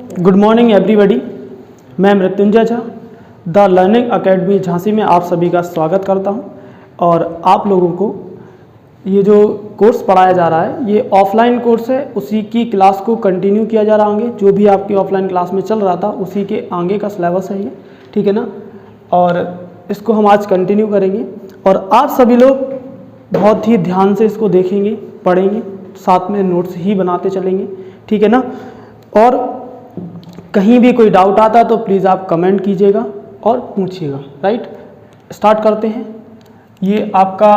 Good morning everybody. मैं Mrityunjay Jha the learning academy Jhansi में आप सभी का स्वागत करता हूं। और आप लोगों को ये जो कोर्स पढ़ाया जा रहा है ये ऑफलाइन कोर्स है, उसी की क्लास को कंटिन्यू किया जा रहा आगे। जो भी आपकी ऑफलाइन क्लास में चल रहा था उसी के आगे का सिलेबस है ये, ठीक है ना। और इसको हम आज कंटिन्यू करेंगे और आप सभी लोग बहुत ही ध्यान से इसको देखेंगे, पढ़ेंगे, साथ में नोट्स ही बनाते चलेंगे, ठीक है ना। और कहीं भी कोई डाउट आता तो प्लीज़ आप कमेंट कीजिएगा और पूछिएगा। राइट, स्टार्ट करते हैं। ये आपका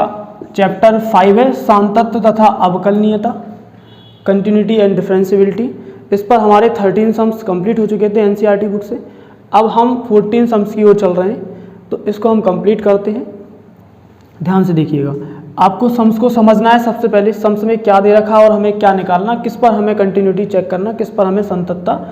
चैप्टर 5 है, सांतत्व तथा अवकलनीयता, कंटिन्यूटी एंड डिफरेंशियबिलिटी। इस पर हमारे 13 सम्स कंप्लीट हो चुके थे एनसीईआरटी बुक से। अब हम 14 सम्स की ओर चल रहे हैं, तो इसको हम कंप्लीट करते हैं। ध्यान से देखिएगा, आपको सम्स को समझना है। सबसे पहले सम्स में क्या दे रखा है और हमें क्या निकालना, किस पर हमें कंटिन्यूटी चेक करना, किस पर हमें संततता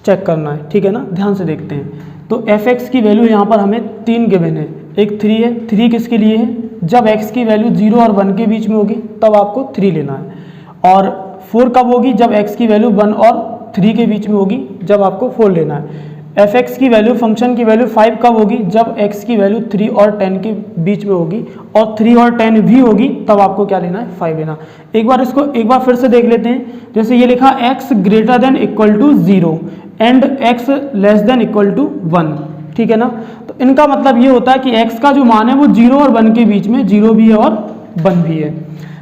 चेक करना है, ठीक है ना। ध्यान से देखते हैं। तो एफ एक्स की वैल्यू यहाँ पर हमें 3 गिवन है। एक 3 है। 3 किसके लिए है? जब x की वैल्यू 0 और 1 के बीच में होगी तब आपको 3 लेना है। और 4 कब होगी? जब x की वैल्यू 1 और 3 के बीच में होगी, जब आपको 4 लेना है। एफ एक्स की वैल्यू, फंक्शन की वैल्यू 5 कब होगी? जब x की वैल्यू 3 और 10 के बीच में होगी और 3 और 10 भी होगी, तब आपको क्या लेना है? 5 लेना। एक बार इसको एक बार फिर से देख लेते हैं। जैसे ये लिखा x greater than equal to 0 and x less than equal to 1, ठीक है ना। तो इनका मतलब ये होता है कि x का जो मान है वो 0 और 1 के बीच में, 0 भी है और 1 भी है।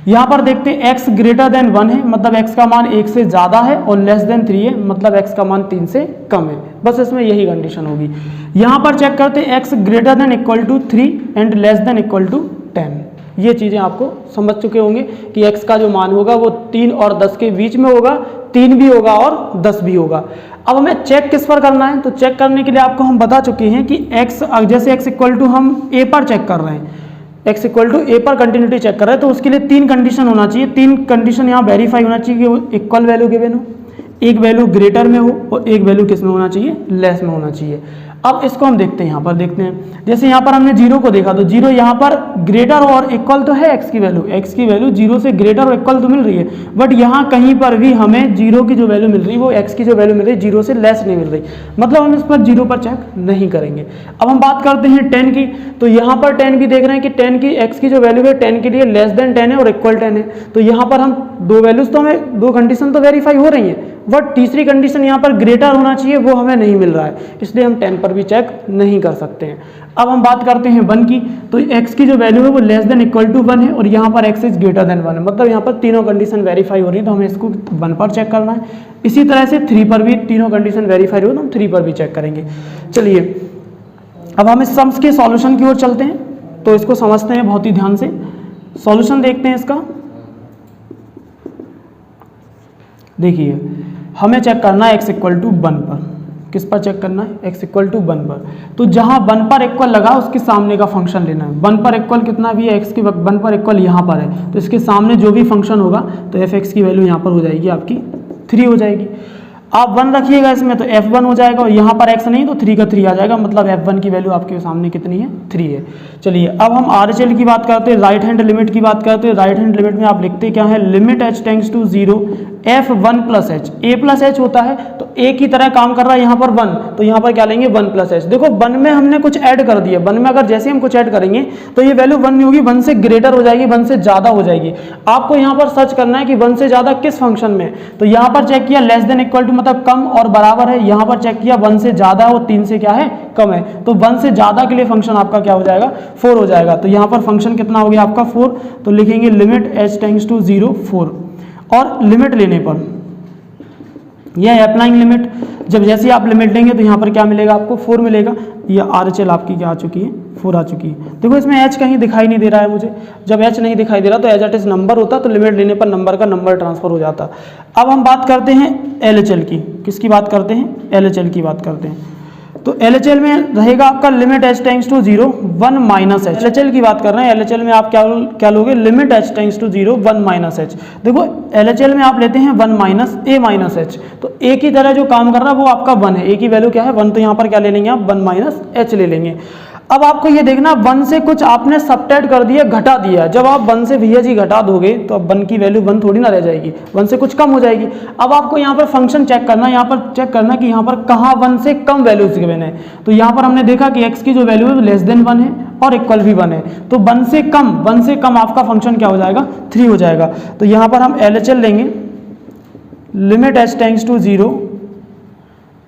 यहाँ पर देखते हैं x ग्रेटर देन 1 है, मतलब x का मान 1 से ज़्यादा है, और लेस देन 3 है, मतलब x का मान 3 से कम है। बस इसमें यही कंडीशन होगी। यहाँ पर चेक करते हैं x greater than equal to 3 and less than equal to 10। ये चीज़ें आपको समझ चुके होंगे कि x का जो मान होगा वो 3 और 10 के बीच में होगा, 3 भी होगा और 10 भी होगा। अब हमें चेक किस पर करना है? तो चेक करने के लिए आपको हम बता चुके हैं कि x, जैसे x इक्वल टू हम a पर चेक कर रहे हैं, x इक्वल टू a पर कंटिन्यूटी चेक कर रहे हैं, तो उसके लिए 3 कंडीशन होना चाहिए। 3 कंडीशन यहाँ वेरीफाई होना चाहिए कि वो इक्वल वैल्यू गिवन हो, एक वैल्यू ग्रेटर में हो और एक वैल्यू किस में होना चाहिए? लेस में होना चाहिए। अब इसको हम देखते हैं, यहाँ पर देखते हैं। जैसे यहाँ पर हमने 0 को देखा तो 0 यहाँ पर ग्रेटर और इक्वल तो है x की वैल्यू 0 से ग्रेटर और इक्वल तो मिल रही है, बट यहाँ कहीं पर भी हमें 0 की जो वैल्यू मिल रही है वो x की जो वैल्यू मिल रही है 0 से लेस नहीं मिल रही, मतलब हम इस पर 0 पर चेक नहीं करेंगे। अब हम बात करते हैं 10 की। तो यहाँ पर 10 की देख रहे हैं कि 10 की x की जो वैल्यू है 10 के लिए लेस देन 10 है और इक्वल 10 है। तो यहाँ पर हम 2 वैल्यूज तो हमें 2 कंडीशन तो वेरीफाई हो रही है, बट तीसरी कंडीशन यहाँ पर ग्रेटर होना चाहिए, वो हमें नहीं मिल रहा है, इसलिए हम 10 पर भी चेक नहीं कर सकते हैं। अब हम बात करते हैं 1 की। तो x की जो वैल्यू है वो लेस देन इक्वल टू 1 है और यहाँ पर x इज ग्रेटर देन 1 है, मतलब यहाँ पर तीनों कंडीशन वेरीफाई हो रही है, तो हमें इसको 1 पर चेक करना है। इसी तरह से 3 पर भी तीनों कंडीशन वेरीफाई हो तो हम 3 पर भी चेक करेंगे। चलिए अब हम इस सम्स के सॉल्यूशन की ओर चलते हैं, तो इसको समझते हैं बहुत ही ध्यान से। सॉल्यूशन देखते हैं इसका। देखिए हमें चेक करना है x इक्वल टू 1 पर। किस पर चेक करना है? x इक्वल टू 1 पर। तो जहां 1 पर इक्वल लगा उसके सामने का फंक्शन लेना है। 1 पर इक्वल कितना भी है, x की 1 पर इक्वल यहाँ पर है, तो इसके सामने जो भी फंक्शन होगा तो एफ एक्स की वैल्यू यहाँ पर हो जाएगी आपकी 3 हो जाएगी। आप 1 रखिएगा इसमें तो f1 हो जाएगा, और यहाँ पर x नहीं तो 3 का 3 आ जाएगा, मतलब f1 की वैल्यू आपके सामने कितनी है? 3 है। चलिए अब हम RHL की बात करते हैं, राइट हैंड लिमिट की बात करते हैं। राइट हैंड लिमिट में आप लिखते क्या है? Limit h tends to 0 f1 plus h। a plus h होता है तो a की तरह काम कर रहा है यहाँ पर 1, तो यहाँ पर क्या लेंगे? 1 प्लस h। देखो 1 में हमने कुछ ऐड कर दिया, 1 में अगर जैसे हम कुछ ऐड करेंगे तो ये वैल्यू 1 नहीं होगी, 1 से ग्रेटर हो जाएगी, 1 से ज़्यादा हो जाएगी। आपको यहाँ पर सर्च करना है कि 1 से ज़्यादा किस फंक्शन में। तो यहाँ पर चेक किया लेस देन इक्वल टू मतलब कम और बराबर है, यहाँ पर चेक किया 1 से ज़्यादा है और 3 से क्या है? कम है। तो 1 से ज़्यादा के लिए फंक्शन आपका क्या हो जाएगा? 4 हो जाएगा। तो यहाँ पर फंक्शन कितना हो गया आपका? 4। तो लिखेंगे लिमिट h टेंड्स टू 0 4। और लिमिट लेने पर यह है अप्लाइंग लिमिट। जब जैसे आप लिमिट लेंगे तो यहाँ पर क्या मिलेगा आपको? 4 मिलेगा। यह RHL आपकी क्या आ चुकी है? 4 आ चुकी है। देखो इसमें h कहीं दिखाई नहीं दे रहा है मुझे। जब h नहीं दिखाई दे रहा तो एज इट इज नंबर होता, तो लिमिट लेने पर नंबर का नंबर ट्रांसफर हो जाता। अब हम बात करते हैं LHL की। किसकी बात करते हैं? LHL की बात करते हैं। तो LHL में रहेगा आपका limit h tends to 0 1 minus h। LHL की बात कर रहे हैं, LHL में आप क्या लोगे? Limit h tends to 0 1 minus h। देखो LHL में आप लेते हैं 1 माइनस a माइनस h, तो a की तरह जो काम कर रहा है वो आपका 1 है। a की वैल्यू क्या है? 1, तो यहाँ पर क्या ले लेंगे आप? 1 माइनस h ले लेंगे। अब आपको ये देखना 1 से कुछ आपने सबट्रैक्ट कर दिया, घटा दिया। जब आप 1 से भैया जी घटा दोगे तो अब 1 की वैल्यू 1 थोड़ी ना रह जाएगी, 1 से कुछ कम हो जाएगी। अब आपको यहाँ पर फंक्शन चेक करना, यहाँ पर चेक करना कि यहाँ पर कहाँ 1 से कम वैल्यूज गिवन है। तो यहाँ पर हमने देखा कि x की जो वैल्यू है लेस देन 1 है और इक्वल भी 1 है। तो 1 से कम आपका फंक्शन क्या हो जाएगा, 3 हो जाएगा। तो यहाँ पर हम LHL लेंगे, लिमिट h टेंड्स टू 0,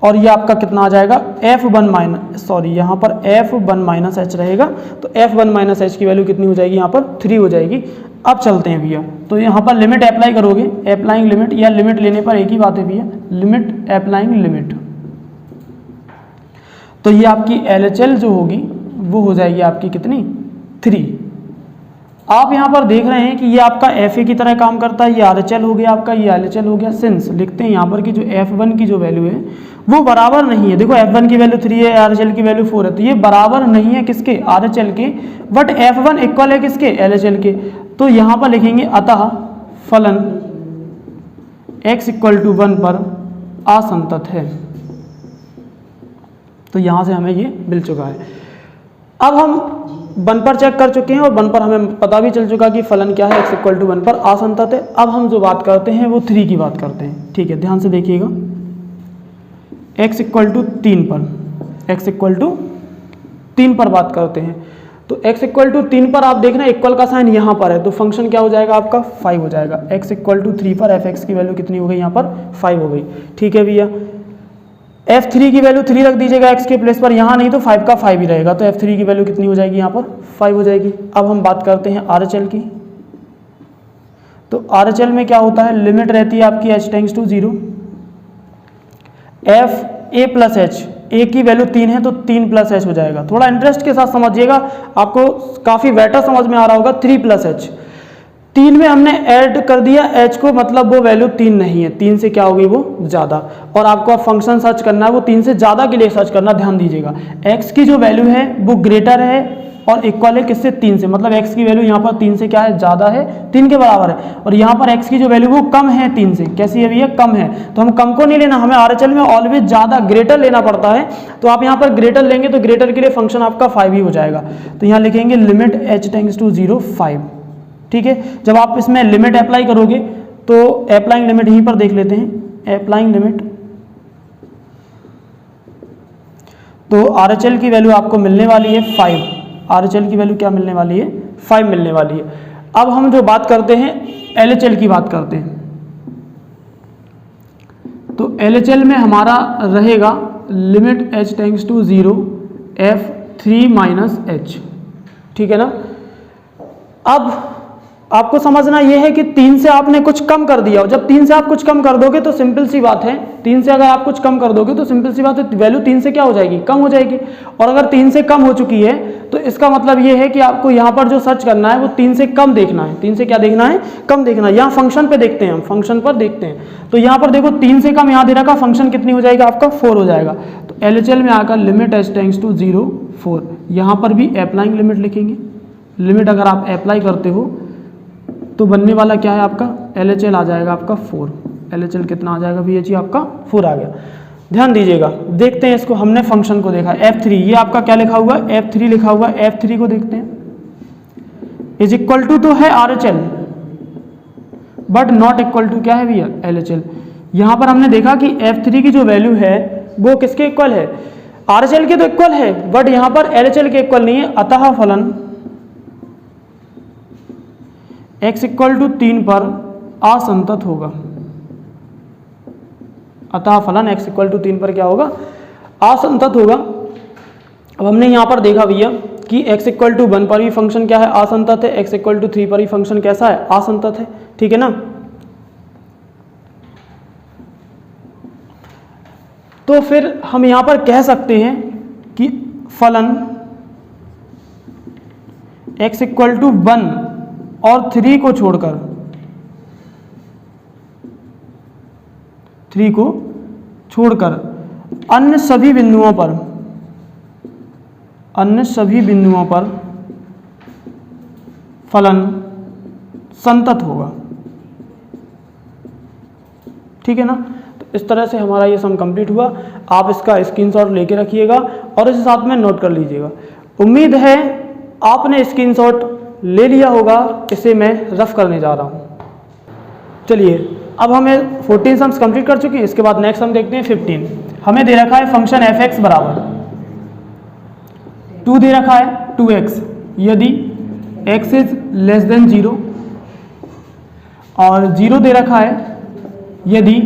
और ये आपका कितना आ जाएगा f1 माइनस, सॉरी यहाँ पर f1 माइनस एच रहेगा। तो f1 माइनस एच की वैल्यू कितनी हो जाएगी, यहाँ पर 3 हो जाएगी। अब चलते हैं भैया, तो यहाँ पर लिमिट अप्लाई करोगे, अप्लाइंग लिमिट या लिमिट लेने पर एक ही बात है भैया, लिमिट अप्लाइंग लिमिट। तो ये आपकी LHL जो होगी वो हो जाएगी आपकी कितनी, 3। आप यहाँ पर देख रहे हैं कि ये आपका FA की तरह काम करता है, ये RHL हो गया आपका, ये LHL हो गया। सिंस लिखते हैं यहाँ पर कि जो F1 की जो वैल्यू है वो बराबर नहीं है, देखो F1 की वैल्यू 3 है, RHL की वैल्यू 4 है, तो ये बराबर नहीं है किसके, RHL के, बट F1 इक्वल है किसके, LHL के। तो यहाँ पर लिखेंगे अतः फलन x = 1 पर असंतत है। तो यहाँ से हमें ये मिल चुका है। अब हम 1 पर चेक कर चुके हैं और 1 पर हमें पता भी चल चुका कि फलन क्या है, x = 1 पर असंतत है। अब हम जो बात करते हैं वो 3 की बात करते हैं, ठीक है, ध्यान से देखिएगा। x = 3 पर, x = 3 पर बात करते हैं। तो x = 3 पर आप देखना इक्वल का साइन यहाँ पर है, तो फंक्शन क्या हो जाएगा आपका, 5 हो जाएगा। x = 3 पर f(x) की वैल्यू कितनी हो गई, यहाँ पर 5 हो गई, ठीक है भैया। f3 की वैल्यू 3 रख दीजिएगा x के प्लेस पर, यहाँ नहीं तो 5 का 5 ही रहेगा, तो f3 की वैल्यू कितनी हो जाएगी, यहाँ पर 5 हो जाएगी। अब हम बात करते हैं RHL की। तो RHL में क्या होता है, लिमिट रहती है आपकी h tends to 0, f a plus h, a की वैल्यू 3 है तो 3 प्लस h हो जाएगा। थोड़ा इंटरेस्ट के साथ समझिएगा, आपको काफ़ी बेटर समझ में आ रहा होगा। 3 प्लस h, 3 में हमने ऐड कर दिया h को, मतलब वो वैल्यू 3 नहीं है, 3 से क्या होगी वो ज़्यादा। और आपको अब फंक्शन सर्च करना है, वो 3 से ज़्यादा के लिए सर्च करना, ध्यान दीजिएगा। x की जो वैल्यू है वो ग्रेटर है और इक्वल है किससे, 3 से, मतलब x की वैल्यू यहाँ पर 3 से क्या है, ज़्यादा है, 3 के बराबर है। और यहाँ पर x की जो वैल्यू वो कम है 3 से, कैसी है भैया, कम है। तो हम कम को नहीं लेना, हमें RHL में ऑलवेज ज़्यादा ग्रेटर लेना पड़ता है। तो आप यहाँ पर ग्रेटर लेंगे तो ग्रेटर के लिए फंक्शन आपका 5 ही हो जाएगा। तो यहाँ लिखेंगे लिमिट h टेंड्स टू 0 5, ठीक है। जब आप इसमें लिमिट अप्लाई करोगे तो अप्लाइंग लिमिट यहीं पर देख लेते हैं, अप्लाइंग लिमिट। तो RHL की वैल्यू आपको मिलने वाली है 5, RHL की वैल्यू क्या मिलने वाली है, 5 मिलने वाली है। अब हम जो बात करते हैं LHL की बात करते हैं। तो LHL में हमारा रहेगा limit h tends to 0 f3 minus h, ठीक है ना। अब आपको समझना यह है कि 3 से आपने कुछ कम कर दिया, और जब 3 से आप कुछ कम कर दोगे तो सिंपल सी बात है, 3 से अगर आप कुछ कम कर दोगे तो सिंपल सी बात है, वैल्यू 3 से क्या हो जाएगी, कम हो जाएगी। और अगर 3 से कम हो चुकी है तो इसका मतलब ये है कि आपको यहाँ पर जो सर्च करना है वो 3 से कम देखना है। 3 से क्या देखना है, कम देखना है। यहाँ फंक्शन पे देखते हैं, हम फंक्शन पर देखते हैं। तो यहाँ पर देखो 3 से कम यहाँ दे रखा, फंक्शन कितनी हो जाएगा आपका, 4 हो जाएगा। तो LHL में आकर लिमिट h टेंड्स टू 0 4, यहाँ पर भी अप्लाइंग लिमिट लिखेंगे। लिमिट अगर आप अप्लाई करते हो तो बनने वाला क्या है आपका, LHL आ जाएगा आपका 4। LHL कितना आ जाएगा भैया जी, आपका 4 आ गया। ध्यान दीजिएगा, देखते हैं इसको, हमने फंक्शन को देखा f3, ये आपका क्या लिखा हुआ है, f3 लिखा हुआ है। f3 को देखते हैं, इज इक्वल टू तो है RHL but not equal to क्या है भैया, LHL। यहाँ पर हमने देखा कि f3 की जो वैल्यू है वो किसके इक्वल है, RHL के तो इक्वल है, बट यहाँ पर LHL के इक्वल नहीं है। अतः फलन x = 3 पर असंतत होगा। अतः फलन x = 3 पर क्या होगा, असंतत होगा। अब हमने यहाँ पर देखा भैया कि x = 1 पर भी फंक्शन क्या है, असंतत है, x = 3 पर भी फंक्शन कैसा है, असंतत है, ठीक है ना। तो फिर हम यहाँ पर कह सकते हैं कि फलन x = 1 और 3 को छोड़कर, 3 को छोड़कर अन्य सभी बिंदुओं पर, अन्य सभी बिंदुओं पर फलन संतत होगा, ठीक है ना। तो इस तरह से हमारा ये सम कंप्लीट हुआ। आप इसका स्क्रीनशॉट लेके रखिएगा और इसे साथ में नोट कर लीजिएगा। उम्मीद है आपने स्क्रीनशॉट ले लिया होगा, इसे मैं रफ करने जा रहा हूँ। चलिए अब हमें 14 सम्स कंप्लीट कर चुकी है। इसके बाद नेक्स्ट हम देखते हैं 15। हमें दे रखा है फंक्शन f(x) बराबर 2 दे रखा है 2x यदि x इज लेस देन 0 और 0 दे रखा है यदि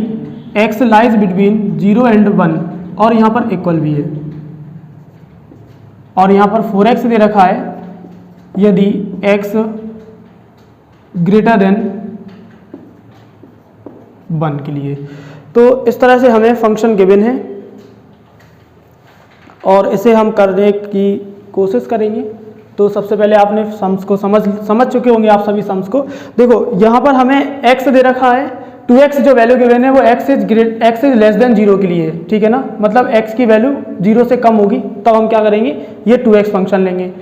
x लाइज बिटवीन 0 एंड 1 और यहाँ पर इक्वल भी है, और यहाँ पर 4x दे रखा है यदि x ग्रेटर देन 1 के लिए। तो इस तरह से हमें फंक्शन गिवन है और इसे हम करने की कोशिश करेंगे। तो सबसे पहले आपने सम्स को समझ चुके होंगे आप सभी सम्स को। देखो यहाँ पर हमें x दे रखा है, 2x जो वैल्यू गिवन है वो x इज लेस देन 0 के लिए है, ठीक है ना। मतलब x की वैल्यू 0 से कम होगी तब हम क्या करेंगे, ये 2x फंक्शन लेंगे।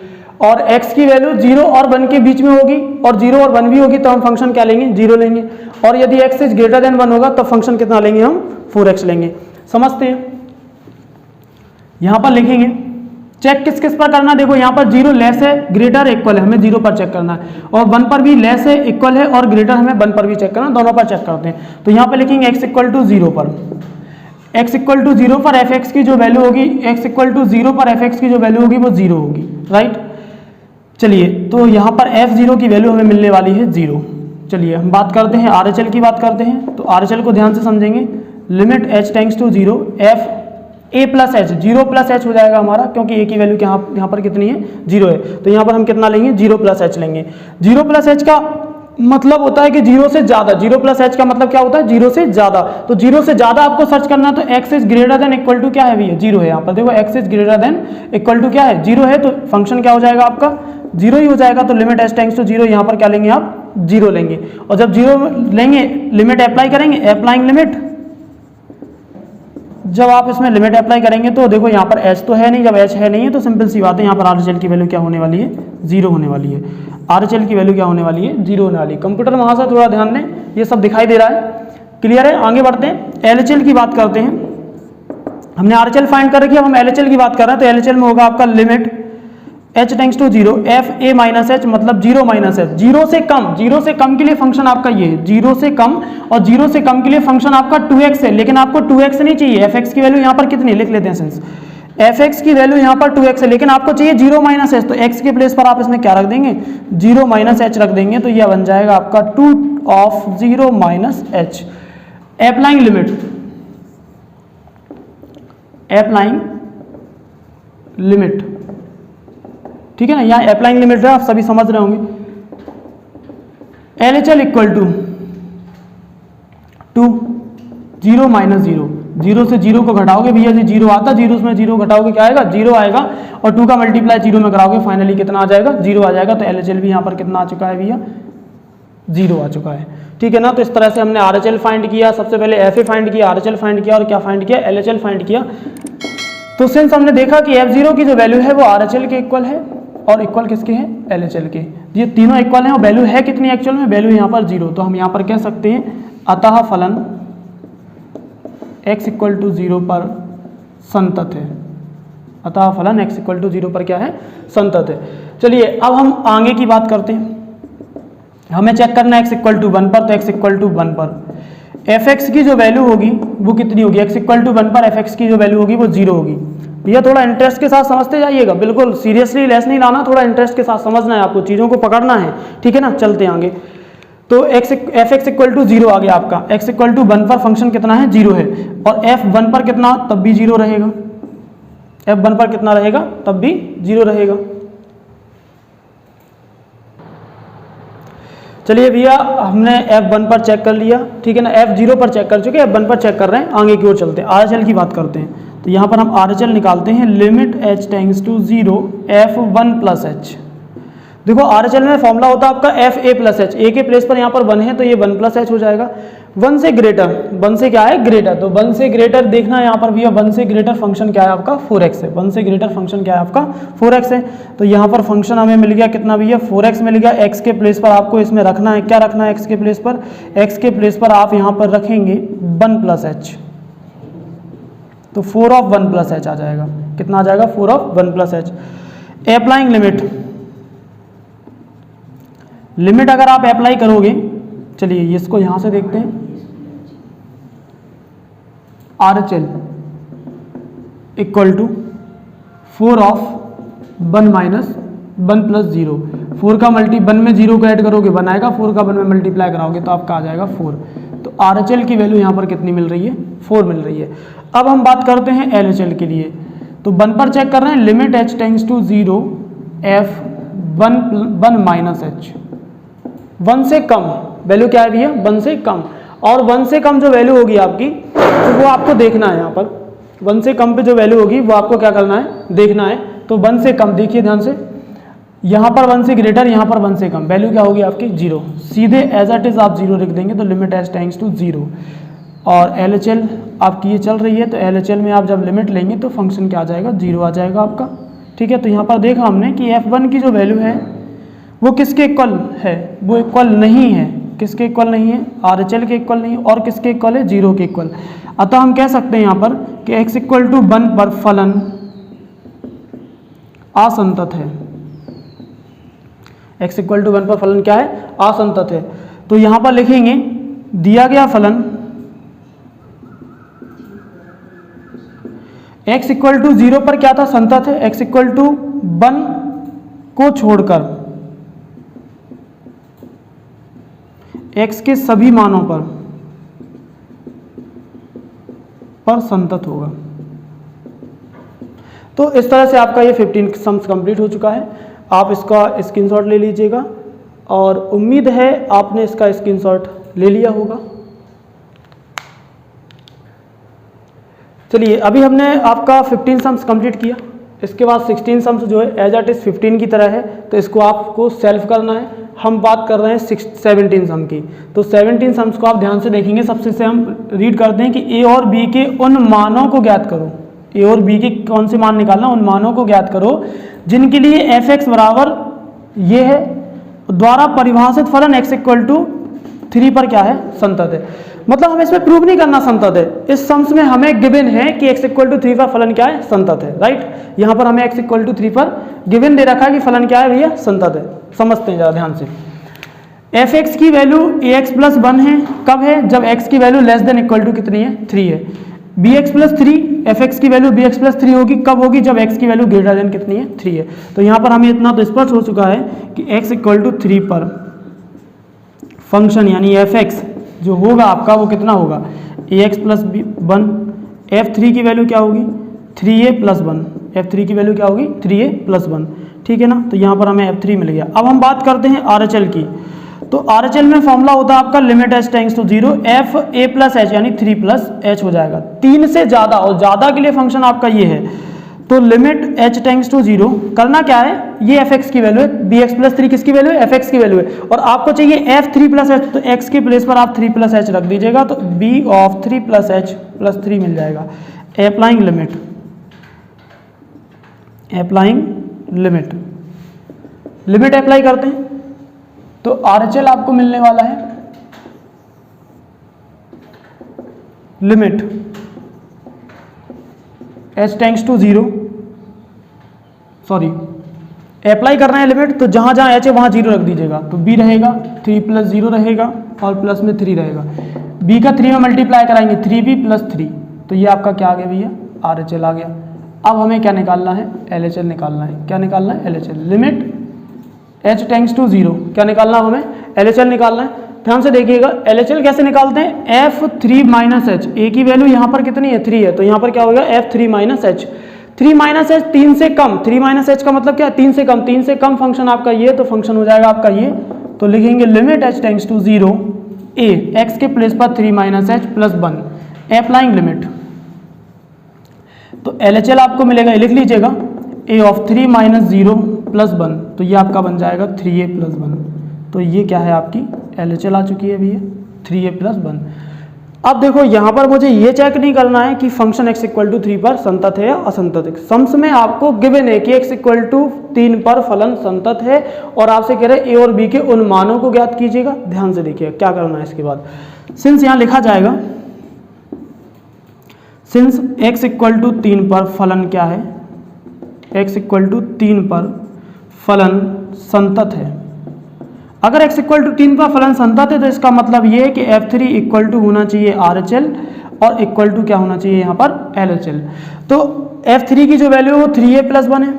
और x की वैल्यू 0 और 1 के बीच में होगी और 0 और 1 भी होगी तो हम फंक्शन क्या लेंगे, 0 लेंगे। और यदि x इज ग्रेटर देन 1 होगा तो फंक्शन कितना लेंगे, हम 4x लेंगे। समझते हैं। यहाँ पर लिखेंगे चेक किस किस पर करना। देखो यहाँ पर 0 लेस है, ग्रेटर इक्वल है, हमें 0 पर चेक करना है, और 1 पर भी लेस है, इक्वल है, और ग्रेटर हमें 1 पर भी चेक करना, दोनों पर चेक करते हैं। तो यहाँ पर लिखेंगे x इक्वल टू 0 पर, x इक्वल टू 0 पर f(x) की जो वैल्यू होगी, x इक्वल टू 0 पर f(x) की जो वैल्यू होगी वो 0 होगी, राइट। चलिए तो यहाँ पर f0 की वैल्यू हमें मिलने वाली है 0। चलिए हम बात करते हैं RHL की बात करते हैं। तो RHL को ध्यान से समझेंगे। Limit h tends to 0 f a plus H, 0 plus H हो जाएगा हमारा, क्योंकि a की वैल्यू यहाँ पर कितनी है, 0 है। तो यहाँ पर हम कितना लेंगे, 0 प्लस एच लेंगे। 0 प्लस एच का मतलब होता है कि 0 से ज़्यादा, 0 प्लस एच का मतलब क्या होता है, 0 से ज़्यादा। तो 0 से ज़्यादा आपको सर्च करना है, तो x is greater than equal to क्या है भैया, 0 है। यहाँ पर देखो x is greater than equal to क्या है, 0 है। तो फंक्शन क्या हो जाएगा आपका, 0 ही हो जाएगा। तो लिमिट h टेंड्स टू 0, यहाँ पर क्या लेंगे आप, 0 लेंगे। और जब 0 लेंगे लिमिट अप्लाई करेंगे, अप्लाइंग लिमिट, जब आप इसमें लिमिट अप्लाई करेंगे तो देखो यहाँ पर h तो है नहीं, जब h है नहीं है तो सिंपल सी बात है, यहाँ पर RHL की वैल्यू क्या होने वाली है, 0 होने वाली है। RHL की वैल्यू क्या होने वाली है, 0 होने वाली है। कंप्यूटर वहाँ से थोड़ा ध्यान दें, ये सब दिखाई दे रहा है, क्लियर है। आगे बढ़ते हैं, LHL की बात करते हैं। हमने RHL फाइंड कर रखी है, अब हम LHL की बात कर रहे हैं। तो LHL में होगा आपका limit h tends to 0 f a minus H, मतलब 0 माइनस एच, 0 से कम, 0 से कम के लिए फंक्शन आपका ये है, 0 से कम, और 0 से कम के लिए फंक्शन आपका 2x है। लेकिन आपको 2x नहीं चाहिए, fx की वैल्यू यहाँ पर कितनी लिख लेते हैं सेंस, fx की वैल्यू यहाँ पर 2x है, लेकिन आपको चाहिए 0 माइनस एच। तो x के प्लेस पर आप इसमें क्या रख देंगे, 0 माइनस एच रख देंगे। तो यह बन जाएगा आपका 2 of 0 minus H. Applying limit, applying limit, ठीक है ना, यहाँ अप्लाइंग लिमिट है, आप सभी समझ रहे होंगे। LHL इक्वल टू 0 माइनस 0, 0 से 0 को घटाओगे भैया जी 0 आता, 0 में 0 घटाओगे क्या आएगा, 0 आएगा, और 2 का मल्टीप्लाई 0 में कराओगे फाइनली कितना आ जाएगा, 0 आ जाएगा। तो LHL भी यहाँ पर कितना आ चुका है भैया, 0 आ चुका है, ठीक है ना। तो इस तरह से हमने RHL फाइंड किया, सबसे पहले FA फाइंड किया, RHL फाइंड किया, और क्या फाइंड किया, LHL फाइंड किया। तो सिंस हमने देखा कि f0 की जो वैल्यू है वो RHL के इक्वल है, और इक्वल किसके हैं, LHL के। ये तीनों इक्वल हैं, और वैल्यू है कितनी एक्चुअल में, वैल्यू यहाँ पर 0। तो हम यहाँ पर कह सकते हैं अतः फलन x इक्वल टू 0 पर संतत है, अतः फलन x इक्वल टू 0 पर क्या है, संतत है। चलिए अब हम आगे की बात करते हैं। हमें चेक करना है x इक्वल टू 1 पर, तो x इक्वल टू 1 पर fx की जो वैल्यू होगी वो कितनी होगी, x इक्वल टू 1 पर fx की जो वैल्यू होगी वो 0 होगी। भैया थोड़ा इंटरेस्ट के साथ समझते जाइएगा, बिल्कुल सीरियसली लेस नहीं लाना, थोड़ा इंटरेस्ट के साथ समझना है, आपको चीज़ों को पकड़ना है, ठीक है ना। चलते हैं आगे। तो fx इक्वल टू 0 आ गया आपका, x इक्वल टू 1 पर फंक्शन कितना है, 0 है, और f1 पर कितना, तब भी 0 रहेगा, f1 पर कितना रहेगा, तब भी 0 रहेगा। चलिए भैया हमने f1 पर चेक कर लिया, ठीक है ना, f0 पर चेक कर चुके, f1 पर चेक कर रहे हैं। आगे की ओर चलते हैं, RHL की बात करते हैं। तो यहाँ पर हम RHL निकालते हैं, limit h tends to 0 f1 plus H. देखो RHL में फॉर्मूला होता है आपका fa प्लस एच, a के प्लेस पर यहाँ पर 1 है तो ये 1 प्लस एच हो जाएगा। 1 से ग्रेटर, 1 से क्या है, ग्रेटर, तो 1 से ग्रेटर देखना है यहाँ पर भैया, 1 से ग्रेटर फंक्शन क्या है आपका, 4x है। 1 से ग्रेटर फंक्शन क्या है आपका, 4x है। तो यहाँ पर फंक्शन हमें मिल गया कितना भैया, 4x मिल गया। x के प्लेस पर आपको इसमें रखना है, क्या रखना है x के प्लेस पर, x के प्लेस पर आप यहाँ पर रखेंगे 1 प्लस एच, तो 4 ऑफ 1 प्लस एच आ जाएगा, कितना आ जाएगा, 4 of 1 plus H. Applying limit, limit अगर आप अप्लाई करोगे, चलिए इसको यहां से देखते हैं, RHL equal to 4 of 1 minus 1 plus 0, 4 का मल्टी 1 में 0 को ऐड करोगे 1 आएगा, 4 का 1 में मल्टीप्लाई कराओगे तो आपका आ जाएगा 4। तो RHL की वैल्यू यहाँ पर कितनी मिल रही है, 4 मिल रही है। अब हम बात करते हैं LHL के लिए, तो 1 पर चेक कर रहे हैं, limit h tends to 0 f 1 minus h, 1 से कम वैल्यू क्या है भैया, 1 से कम, और 1 से कम जो वैल्यू होगी आपकी तो वो आपको देखना है, यहाँ पर 1 से कम पे जो वैल्यू होगी वो आपको क्या करना है, देखना है। तो 1 से कम, देखिए ध्यान से, यहाँ पर 1 से ग्रेटर, यहाँ पर 1 से कम, वैल्यू क्या होगी आपकी 0, सीधे एज इट इज आप 0 लिख देंगे, तो लिमिट h टेंड्स टू 0। और LHL आपकी ये चल रही है, तो LHL में आप जब लिमिट लेंगे तो फंक्शन क्या आ जाएगा, 0 आ जाएगा आपका, ठीक है। तो यहाँ पर देखा हमने कि f1 की जो वैल्यू है वो किसके इक्वल है, वो इक्वल नहीं है, किसके इक्वल नहीं है, RHL के इक्वल नहीं है, और किसके इक्वल है, 0 के इक्वल। अतः हम कह सकते हैं यहाँ पर कि x इक्वल टू 1 पर फलन असंतत है, x इक्वल टू 1 पर फलन क्या है, असंतत है। तो यहाँ पर लिखेंगे दिया गया फलन x इक्वल टू 0 पर क्या था, संतत है, x इक्वल टू 1 को छोड़कर x के सभी मानों पर संतत होगा। तो इस तरह से आपका ये 15 सम्स कंप्लीट हो चुका है। आप इसका स्क्रीनशॉट ले लीजिएगा, और उम्मीद है आपने इसका स्क्रीनशॉट ले लिया होगा। चलिए, अभी हमने आपका 15 सम्स कंप्लीट किया, इसके बाद 16 सम्स जो है एज इट इज 15 की तरह है, तो इसको आपको सेल्फ करना है। हम बात कर रहे हैं 17 सम की, तो 17 सम्स को आप ध्यान से देखेंगे। सबसे से हम रीड करते हैं कि ए और बी के उन मानों को ज्ञात करो, ए और बी के कौन से मान निकालना, उन मानों को ज्ञात करो जिनके लिए एफ एक्स बराबर ये है, द्वारा परिभाषित फलन x इक्वल टू 3 पर क्या है, संतत है। मतलब हमें इसमें प्रूव नहीं करना संतत है, इस सम्स में हमें गिवन है कि x इक्वल टू 3 पर फलन क्या है, संतत है, राइट। यहाँ पर हमें x इक्वल टू 3 पर गिवन दे रखा है कि फलन क्या है भैया, संतत है। समझते हैं जरा ध्यान से। एफ एक्स की वैल्यू ए एक्स प्लस 1 है, कब है, जब x की value less than equal to कितनी है, 3 है। B X plus 3, F X की वैल्यू बी एक्स प्लस 3 होगी, कब होगी, जब x की वैल्यू ग्रेटर देन कितनी है, 3 है। तो यहाँ पर हमें इतना तो स्पष्ट हो चुका है कि x इक्वल टू 3 पर फंक्शन यानी एफ एक्स जो होगा आपका वो कितना होगा, ए एक्स प्लस 1, f3 की वैल्यू क्या होगी, 3a प्लस 1, f3 की वैल्यू क्या होगी, 3a प्लस 1, ठीक है ना। तो यहाँ पर हमें f3 मिल गया। अब हम बात करते हैं RHL की, तो RHL में फॉर्मूला होता है आपका limit h tends to 0 f a plus h यानी 3 प्लस h हो जाएगा। 3 से ज़्यादा, और ज़्यादा के लिए फंक्शन आपका ये है, तो लिमिट h टेंड्स टू 0 करना क्या है, ये एफ एक्स की वैल्यू है, बी एक्स प्लस 3 किसकी वैल्यू है, एफ एक्स की वैल्यू है, और आपको चाहिए f3 प्लस h, तो x के प्लेस पर आप 3 प्लस h रख दीजिएगा, तो b of 3 plus h plus 3 मिल जाएगा। Applying limit, applying limit, limit apply करते हैं तो RHL आपको मिलने वाला है limit h tends to 0, sorry apply करना है लिमिट, तो जहां जहां h है वहां 0 रख दीजिएगा, तो b रहेगा 3 प्लस 0 रहेगा और प्लस में 3 रहेगा, b का 3 में मल्टीप्लाई कराएंगे 3b प्लस 3, तो ये आपका क्या आ गया भैया, RHL आ गया। अब हमें क्या निकालना है, LHL निकालना है। क्या निकालना है, LHL, limit h tends to 0, क्या निकालना है हमें, LHL निकालना है। ध्यान से देखिएगा LHL कैसे निकालते हैं, f3 माइनस h, a की वैल्यू यहाँ पर कितनी है, 3 है, तो यहाँ पर क्या होगा f3 minus h, 3 minus h 3 से कम, 3 माइनस h का मतलब क्या है, 3 से कम, 3 से कम फंक्शन आपका ये, तो फंक्शन हो जाएगा आपका ये, तो लिखेंगे limit h tends to 0 a, x के प्लेस पर 3 minus h plus 1, applying limit, तो LHL आपको मिलेगा, लिख लीजिएगा a ऑफ 3 माइनस 0 प्लस 1, तो ये आपका बन जाएगा 3a प्लस 1, तो ये क्या है आपकी LHL आ चुकी है भैया 3a प्लस 1। अब देखो यहाँ पर मुझे ये चेक नहीं करना है कि फंक्शन x इक्वल टू 3 पर संतत है या असंतत है, सम्स में आपको गिवन है कि x इक्वल टू 3 पर फलन संतत है, और आपसे कह रहे हैं a और b के उन मानों को ज्ञात कीजिएगा। ध्यान से देखिए क्या करना है इसके बाद, सिंस यहाँ लिखा जाएगा सिंस x इक्वल टू 3 पर फलन क्या है, x इक्वल टू 3 पर फलन संतत है। अगर x इक्वल टू 3 पर फलन संतत है तो इसका मतलब ये है कि F3 इक्वल टू होना चाहिए RHL और इक्वल टू क्या होना चाहिए यहाँ पर LHL। तो F3 की जो वैल्यू है वो 3a प्लस 1 है,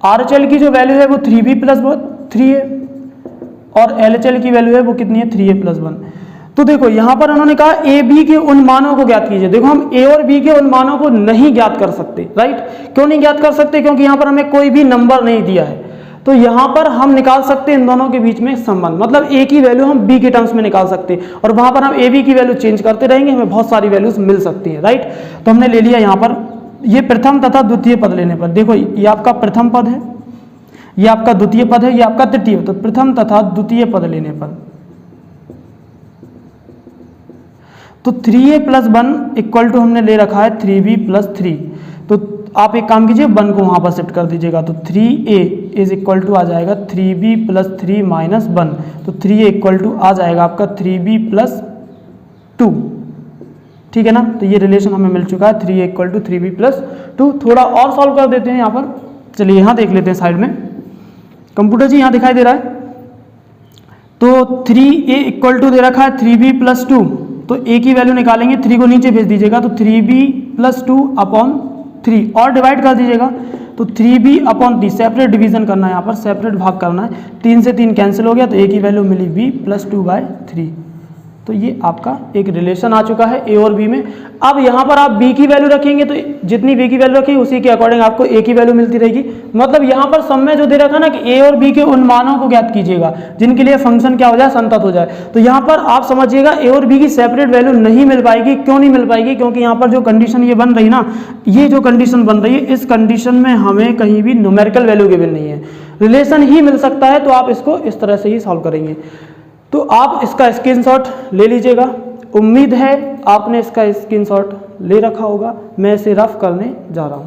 RHL की जो वैल्यू है वो 3b प्लस 3 है और LHL की वैल्यू है वो कितनी है 3a प्लस 1। तो देखो यहाँ पर उन्होंने कहा ए बी के उन मानों को ज्ञात कीजिए। देखो हम ए और बी के उन मानों को नहीं ज्ञात कर सकते, राइट। क्यों नहीं ज्ञात कर सकते? क्योंकि यहाँ पर हमें कोई भी नंबर नहीं दिया है। तो यहाँ पर हम निकाल सकते हैं इन दोनों के बीच में संबंध, मतलब ए की वैल्यू हम बी के टर्म्स में निकाल सकते हैं और वहां पर हम ए बी की वैल्यू चेंज करते रहेंगे, हमें बहुत सारी वैल्यूज मिल सकती हैं, राइट। तो हमने ले लिया यहाँ पर ये प्रथम तथा द्वितीय पद लेने पर। देखो ये आपका प्रथम पद है, ये आपका द्वितीय पद है, ये आपका तृतीय पद। तो प्रथम तथा द्वितीय पद लेने पर तो 3a प्लस 1 इक्वल टू हमने ले रखा है 3b प्लस 3। तो आप एक काम कीजिए 1 को वहां पर शिफ्ट कर दीजिएगा। तो 3a इज इक्वल टू आ जाएगा 3b प्लस 3 माइनस 1। तो 3a इक्वल टू आ जाएगा आपका 3b प्लस 2, ठीक है ना। तो ये रिलेशन हमें मिल चुका है 3a equal to 3b plus 2। थोड़ा और सॉल्व कर देते हैं यहाँ पर। चलिए यहाँ देख लेते हैं साइड में। कंप्यूटर जी यहाँ दिखाई दे रहा है। तो 3a इक्वल टू दे रखा है 3b प्लस 2। तो a की वैल्यू निकालेंगे, 3 को नीचे भेज दीजिएगा। तो 3b प्लस 2 अपॉन 3 और डिवाइड कर दीजिएगा। तो 3b अपॉन 3 सेपरेट डिवीजन करना है, यहाँ पर सेपरेट भाग करना है। 3 से 3 कैंसिल हो गया तो a की वैल्यू मिली b प्लस 2/3। तो ये आपका एक रिलेशन आ चुका है a और b में। अब यहाँ पर आप b की वैल्यू रखेंगे तो जितनी b की वैल्यू रखेंगे उसी के अकॉर्डिंग आपको a की वैल्यू मिलती रहेगी। मतलब यहाँ पर सम में जो दे रखा ना कि a और b के उन मानों को ज्ञात कीजिएगा जिनके लिए फंक्शन क्या हो जाए, संतत हो जाए। तो यहाँ पर आप समझिएगा a और b की सेपरेट वैल्यू नहीं मिल पाएगी। क्यों नहीं मिल पाएगी? क्योंकि यहाँ पर जो कंडीशन ये बन रही ना, ये जो कंडीशन बन रही है, इस कंडीशन में हमें कहीं भी न्यूमेरिकल वैल्यू गिवन नहीं है, रिलेशन ही मिल सकता है। तो आप इसको इस तरह से ही सॉल्व करेंगे। तो आप इसका स्क्रीनशॉट ले लीजिएगा। उम्मीद है आपने इसका स्क्रीनशॉट ले रखा होगा। मैं इसे रफ करने जा रहा हूं।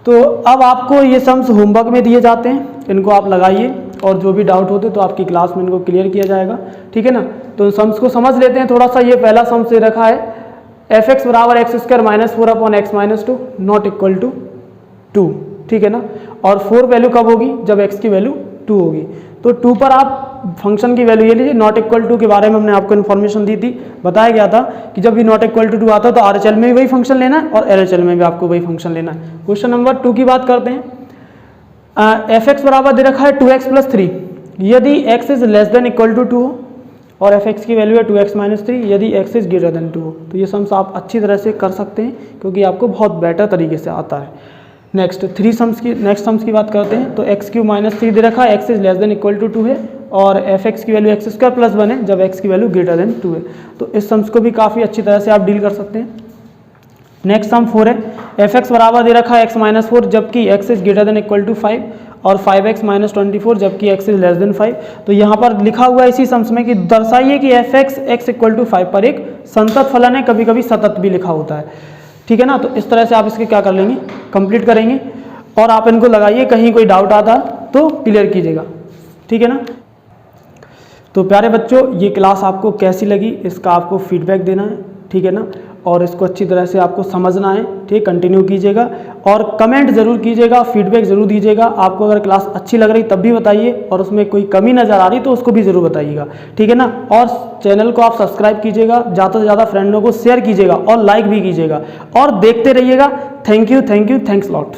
तो अब आपको ये सम्स होमवर्क में दिए जाते हैं, इनको आप लगाइए और जो भी डाउट होते तो आपकी क्लास में इनको क्लियर किया जाएगा, ठीक है ना। तो सम्स को समझ लेते हैं थोड़ा सा। ये पहला सम से रखा है f(x) बराबर x² minus 4 upon x minus 2 not equal to 2, ठीक है ना। और 4 वैल्यू कब होगी? जब x की वैल्यू 2 होगी। तो 2 पर आप फंक्शन की वैल्यू ये लीजिए। नॉट इक्वल टू के बारे में हमने आपको इन्फॉर्मेशन दी थी, बताया गया था कि जब भी नॉट इक्वल टू 2 आता है तो RHL में भी वही फंक्शन लेना है और LHL में भी आपको वही फंक्शन लेना है। क्वेश्चन नंबर 2 की बात करते हैं। f(x) बराबर दे रखा है 2x प्लस 3 यदि x is less than equal to 2 हो और f(x) की वैल्यू है 2x माइनस 3 यदि x इज ग्रेटर देन 2 हो। तो ये सम्स आप अच्छी तरह से कर सकते हैं क्योंकि आपको बहुत बेटर तरीके से आता है। नेक्स्ट नेक्स्ट सम्स की बात करते हैं। तो x³ माइनस 3 दे रखा है, x is less than equal to 2 है और f(x) की वैल्यू x² प्लस 1 है जब x की वैल्यू ग्रेटर देन 2 है। तो इस सम्स को भी काफ़ी अच्छी तरह से आप डील कर सकते हैं। नेक्स्ट सम 4 है। f(x) बराबर दे रखा है x माइनस 4 जबकि x is greater than equal to 5 और 5x माइनस 24 जबकि x इज लेस देन 5। तो यहाँ पर लिखा हुआ है इसी सम्स में कि दर्शाइए कि f(x) x इक्वल टू 5 पर एक संतत फलन है। कभी कभी सतत भी लिखा होता है, ठीक है ना। तो इस तरह से आप इसके क्या कर लेंगे, कंप्लीट करेंगे और आप इनको लगाइए। कहीं कोई डाउट आता तो क्लियर कीजिएगा, ठीक है ना। तो प्यारे बच्चों, ये क्लास आपको कैसी लगी इसका आपको फीडबैक देना है, ठीक है ना। और इसको अच्छी तरह से आपको समझना है, ठीक। कंटिन्यू कीजिएगा और कमेंट जरूर कीजिएगा, फीडबैक जरूर दीजिएगा। आपको अगर क्लास अच्छी लग रही तब भी बताइए और उसमें कोई कमी नज़र आ रही तो उसको भी ज़रूर बताइएगा, ठीक है ना। और चैनल को आप सब्सक्राइब कीजिएगा, ज़्यादा से ज़्यादा फ्रेंडों को शेयर कीजिएगा और लाइक भी कीजिएगा और देखते रहिएगा। Thank you, thanks lot.